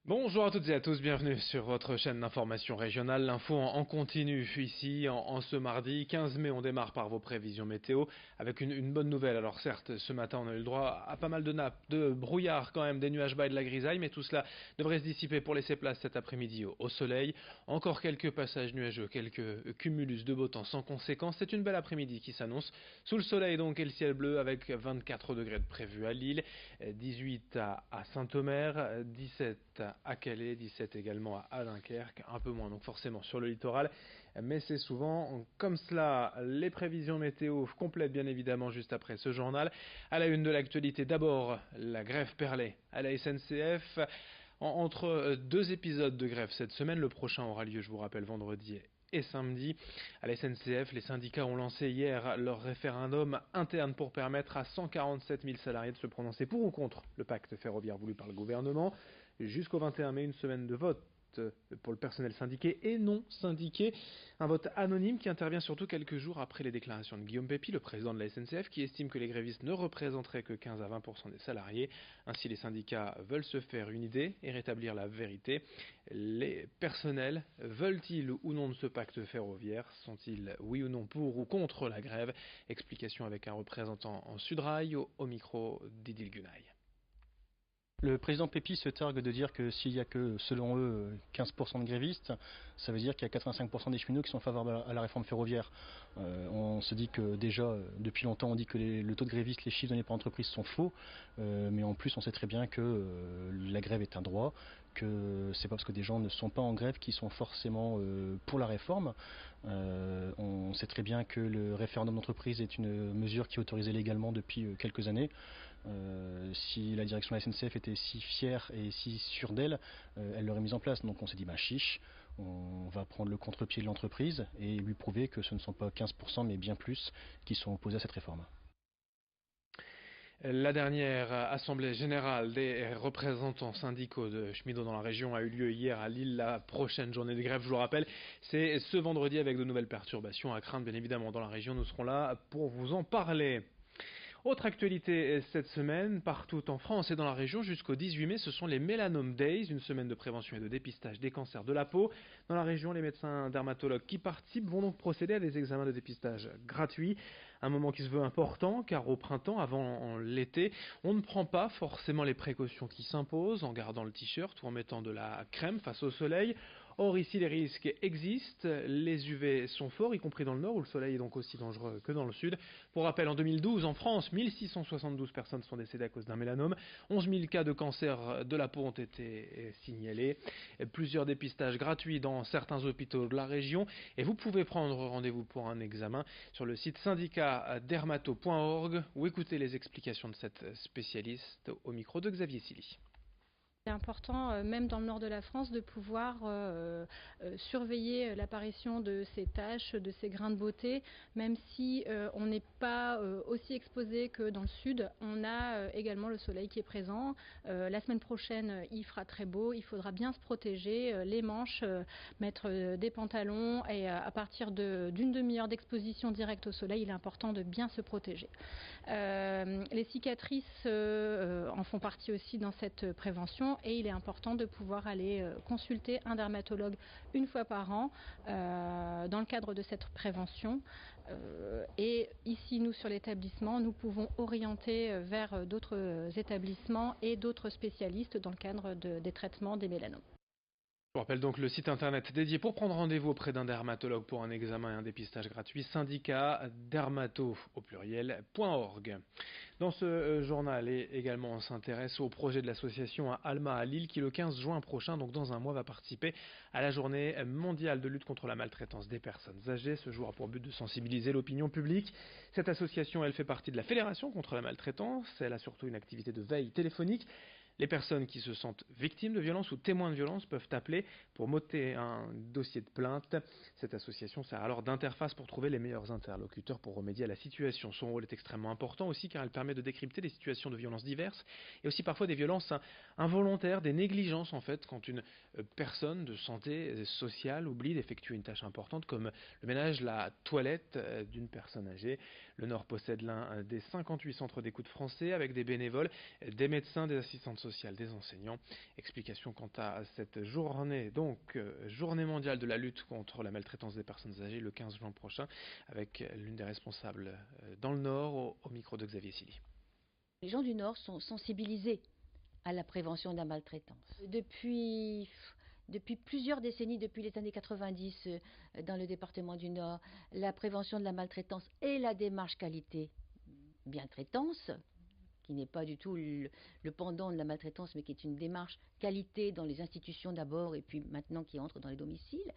Bonjour à toutes et à tous, bienvenue sur votre chaîne d'information régionale, l'info en continu ici en ce mardi 15 mai. On démarre par vos prévisions météo avec une bonne nouvelle. Alors certes, ce matin on a eu le droit à pas mal de nappes, de brouillard quand même, des nuages bas et de la grisaille, mais tout cela devrait se dissiper pour laisser place cet après-midi au soleil. Encore quelques passages nuageux, quelques cumulus de beau temps sans conséquence. C'est une belle après-midi qui s'annonce sous le soleil donc et le ciel bleu avec 24 degrés de prévu à Lille, 18 à Saint-Omer, 17 à Calais, 17 également à Dunkerque, un peu moins donc forcément sur le littoral, mais c'est souvent comme cela. Les prévisions météo complètes bien évidemment juste après ce journal. À la une de l'actualité, d'abord la grève perlée à la SNCF. Entre deux épisodes de grève cette semaine, le prochain aura lieu, je vous rappelle, vendredi et samedi. À la SNCF, les syndicats ont lancé hier leur référendum interne pour permettre à 147 000 salariés de se prononcer pour ou contre le pacte ferroviaire voulu par le gouvernement. Jusqu'au 21 mai, une semaine de vote pour le personnel syndiqué et non syndiqué. Un vote anonyme qui intervient surtout quelques jours après les déclarations de Guillaume Pépi, le président de la SNCF, qui estime que les grévistes ne représenteraient que 15 à 20% des salariés. Ainsi, les syndicats veulent se faire une idée et rétablir la vérité. Les personnels veulent-ils ou non de ce pacte ferroviaire? Sont-ils oui ou non pour ou contre la grève? Explication avec un représentant en Sudrail au micro d'Idil Gunay. Le président Pépi se targue de dire que s'il n'y a que, selon eux, 15% de grévistes, ça veut dire qu'il y a 85% des cheminots qui sont favorables à la réforme ferroviaire. On se dit que déjà, depuis longtemps, on dit que le taux de grévistes, les chiffres donnés par entreprise sont faux, mais en plus, on sait très bien que la grève est un droit, que c'est pas parce que des gens ne sont pas en grève qu'ils sont forcément pour la réforme. On sait très bien que le référendum d'entreprise est une mesure qui est autorisée légalement depuis quelques années. Si la direction de la SNCF était si fière et si sûre d'elle, elle l'aurait mise en place. Donc on s'est dit chiche, on va prendre le contre-pied de l'entreprise et lui prouver que ce ne sont pas 15% mais bien plus qui sont opposés à cette réforme. La dernière assemblée générale des représentants syndicaux de cheminots dans la région a eu lieu hier à Lille. La prochaine journée de grève, je vous le rappelle, c'est ce vendredi avec de nouvelles perturbations à craindre bien évidemment dans la région. Nous serons là pour vous en parler. Autre actualité cette semaine, partout en France et dans la région, jusqu'au 18 mai, ce sont les Melanome Days, une semaine de prévention et de dépistage des cancers de la peau. Dans la région, les médecins dermatologues qui participent vont donc procéder à des examens de dépistage gratuits. Un moment qui se veut important, car au printemps, avant l'été, on ne prend pas forcément les précautions qui s'imposent en gardant le t-shirt ou en mettant de la crème face au soleil. Or ici les risques existent, les UV sont forts, y compris dans le nord où le soleil est donc aussi dangereux que dans le sud. Pour rappel, en 2012, en France, 1672 personnes sont décédées à cause d'un mélanome, 11 000 cas de cancer de la peau ont été signalés, plusieurs dépistages gratuits dans certains hôpitaux de la région et vous pouvez prendre rendez-vous pour un examen sur le site syndicatdermato.org ou écouter les explications de cette spécialiste au micro de Xavier Silly. C'est important, même dans le nord de la France, de pouvoir surveiller l'apparition de ces taches, de ces grains de beauté, même si on n'est pas aussi exposé que dans le sud. On a également le soleil qui est présent. La semaine prochaine, il fera très beau. Il faudra bien se protéger, les manches, mettre des pantalons et à partir d'une demi-heure d'exposition directe au soleil, il est important de bien se protéger. Les cicatrices en font partie aussi dans cette prévention. Et il est important de pouvoir aller consulter un dermatologue une fois par an dans le cadre de cette prévention. Et ici, nous, sur l'établissement, nous pouvons orienter vers d'autres établissements et d'autres spécialistes dans le cadre des traitements des mélanomes. Je vous rappelle donc le site internet dédié pour prendre rendez-vous auprès d'un dermatologue pour un examen et un dépistage gratuit, syndicatdermato au pluriel.org. Dans ce journal également on s'intéresse au projet de l'association Alma à Lille qui le 15 juin prochain, donc dans un mois, va participer à la journée mondiale de lutte contre la maltraitance des personnes âgées. Ce jour a pour but de sensibiliser l'opinion publique. Cette association, elle fait partie de la Fédération contre la maltraitance. Elle a surtout une activité de veille téléphonique. Les personnes qui se sentent victimes de violences ou témoins de violences peuvent appeler pour monter un dossier de plainte. Cette association sert alors d'interface pour trouver les meilleurs interlocuteurs pour remédier à la situation. Son rôle est extrêmement important aussi car elle permet de décrypter des situations de violences diverses et aussi parfois des violences involontaires, des négligences en fait quand une personne de santé sociale oublie d'effectuer une tâche importante comme le ménage, la toilette d'une personne âgée. Le Nord possède l'un des 58 centres d'écoute français avec des bénévoles, des médecins, des assistantes sociales, des enseignants. Explication quant à cette journée, donc journée mondiale de la lutte contre la maltraitance des personnes âgées le 15 juin prochain avec l'une des responsables dans le Nord au micro de Xavier Silly. Les gens du Nord sont sensibilisés à la prévention de la maltraitance. Depuis plusieurs décennies, depuis les années 90, dans le département du Nord, la prévention de la maltraitance et la démarche qualité bientraitance, qui n'est pas du tout le pendant de la maltraitance, mais qui est une démarche qualité dans les institutions d'abord et puis maintenant qui entre dans les domiciles,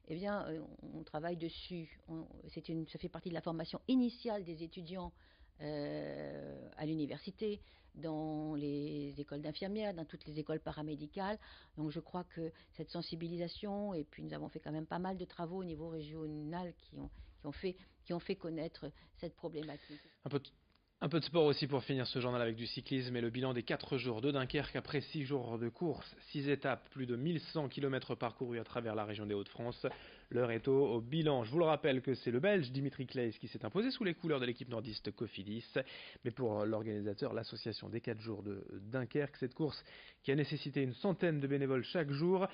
eh bien, on travaille dessus. Ça fait partie de la formation initiale des étudiants à l'université, dans les écoles d'infirmières, dans toutes les écoles paramédicales. Donc je crois que cette sensibilisation, et puis nous avons fait quand même pas mal de travaux au niveau régional qui ont fait connaître cette problématique. Un peu de sport aussi pour finir ce journal avec du cyclisme et le bilan des 4 jours de Dunkerque après 6 jours de course, 6 étapes, plus de 1100 km parcourus à travers la région des Hauts-de-France. L'heure est au bilan. Je vous le rappelle que c'est le Belge Dimitri Claes qui s'est imposé sous les couleurs de l'équipe nordiste Cofidis. Mais pour l'organisateur, l'association des 4 jours de Dunkerque, cette course qui a nécessité une centaine de bénévoles chaque jour,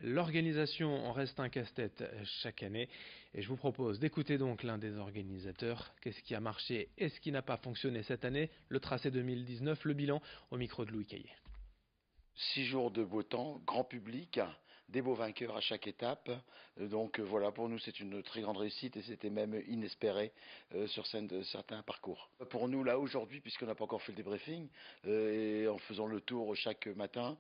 l'organisation en reste un casse-tête chaque année. Et je vous propose d'écouter donc l'un des organisateurs. Qu'est-ce qui a marché et ce qui n'a pas fonctionné cette année? Le tracé 2019, le bilan au micro de Louis Caillé. 6 jours de beau temps, grand public, des beaux vainqueurs à chaque étape. Donc voilà, pour nous c'est une très grande réussite et c'était même inespéré sur certains parcours. Pour nous là aujourd'hui, puisqu'on n'a pas encore fait le débriefing, et en faisant le tour chaque matin,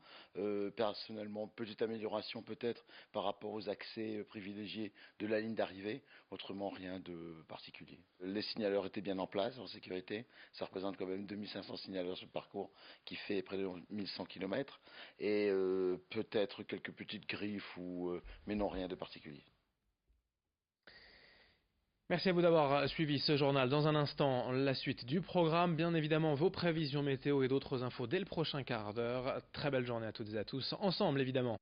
personnellement petite amélioration peut-être par rapport aux accès privilégiés de la ligne d'arrivée, autrement rien de particulier. Les signaleurs étaient bien en place en sécurité, ça représente quand même 2500 signaleurs sur le parcours qui fait près de 1100 km. Et peut-être quelques petites griffes, mais non, rien de particulier. Merci à vous d'avoir suivi ce journal. Dans un instant, la suite du programme. Bien évidemment, vos prévisions météo et d'autres infos dès le prochain quart d'heure. Très belle journée à toutes et à tous. Ensemble, évidemment.